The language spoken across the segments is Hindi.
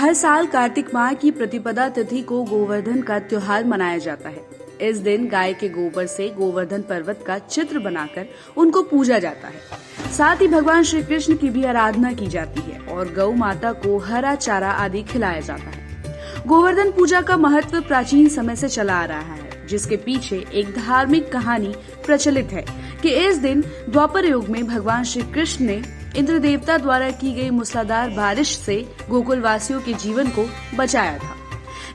हर साल कार्तिक माह की प्रतिपदा तिथि को गोवर्धन का त्योहार मनाया जाता है। इस दिन गाय के गोबर से गोवर्धन पर्वत का चित्र बनाकर उनको पूजा जाता है। साथ ही भगवान श्री कृष्ण की भी आराधना की जाती है और गौ माता को हरा चारा आदि खिलाया जाता है। गोवर्धन पूजा का महत्व प्राचीन समय से चला आ रहा है, जिसके पीछे एक धार्मिक कहानी प्रचलित है कि इस दिन द्वापर युग में भगवान श्री कृष्ण ने इंद्र देवता द्वारा की गई मूसलाधार बारिश से गोकुल वासियों के जीवन को बचाया था,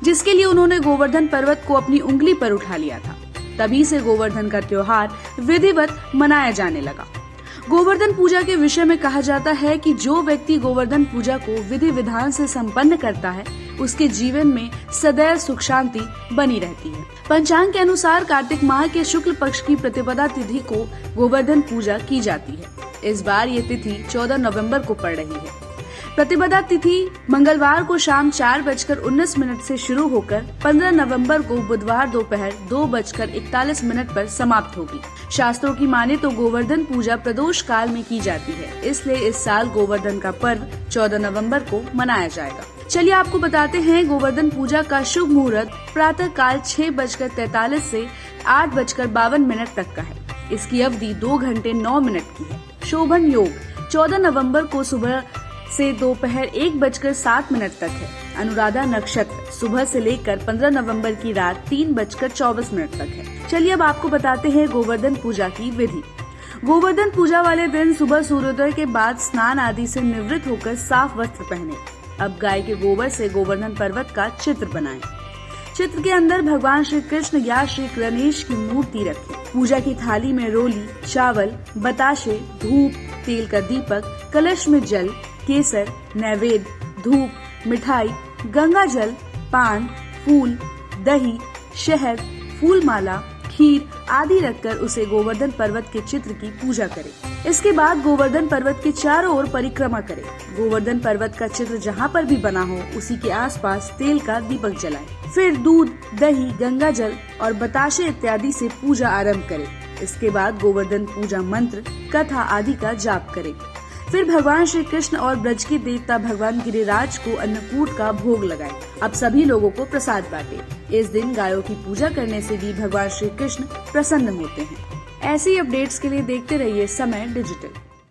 जिसके लिए उन्होंने गोवर्धन पर्वत को अपनी उंगली पर उठा लिया था। तभी से गोवर्धन का त्योहार विधिवत मनाया जाने लगा। गोवर्धन पूजा के विषय में कहा जाता है कि जो व्यक्ति गोवर्धन पूजा को विधि विधान से संपन्न करता है, उसके जीवन में सदैव सुख शांति बनी रहती है। पंचांग के अनुसार कार्तिक माह के शुक्ल पक्ष की प्रतिपदा तिथि को गोवर्धन पूजा की जाती है। इस बार ये तिथि 14 नवंबर को पड़ रही है। प्रतिपदा तिथि मंगलवार को शाम 4:19 से शुरू होकर 15 नवंबर को बुधवार दोपहर 2:41 पर समाप्त होगी। शास्त्रों की माने तो गोवर्धन पूजा प्रदोष काल में की जाती है, इसलिए इस साल गोवर्धन का पर्व 14 नवंबर को मनाया जाएगा। चलिए आपको बताते हैं गोवर्धन पूजा का शुभ मुहूर्त प्रातः काल 6:43 से 8:52 तक का है। इसकी अवधि 2 घंटे 9 मिनट की है। शोभन योग 14 नवंबर को सुबह से दोपहर 1:07 तक है। अनुराधा नक्षत्र सुबह से लेकर 15 नवंबर की रात 3:24 तक है। चलिए अब आपको बताते हैं गोवर्धन पूजा की विधि। गोवर्धन पूजा वाले दिन सुबह सूर्योदय के बाद स्नान आदि से निवृत्त होकर साफ वस्त्र पहने। अब गाय के गोबर से गोवर्धन पर्वत का चित्र बनाएं। चित्र के अंदर भगवान श्री कृष्ण या श्री गणेश की मूर्ति रखें। पूजा की थाली में रोली, चावल, बताशे, धूप, तेल का दीपक, कलश में जल, केसर, नैवेद्य, धूप, मिठाई, गंगा जल, पान, फूल, दही, शहद, फूल माला, खीर आदि रखकर उसे गोवर्धन पर्वत के चित्र की पूजा करें। इसके बाद गोवर्धन पर्वत के चारों ओर परिक्रमा करें। गोवर्धन पर्वत का चित्र जहाँ पर भी बना हो उसी के आसपास तेल का दीपक जलाएं। फिर दूध, दही, गंगा जल और बताशे इत्यादि से पूजा आरंभ करें। इसके बाद गोवर्धन पूजा मंत्र, कथा आदि का जाप करें। फिर भगवान श्री कृष्ण और ब्रज के देवता भगवान गिरिराज को अन्नकूट का भोग लगाएं। अब सभी लोगों को प्रसाद बांटें। इस दिन गायों की पूजा करने से भी भगवान श्री कृष्ण प्रसन्न होते हैं। ऐसे ही अपडेट्स के लिए देखते रहिए समय डिजिटल।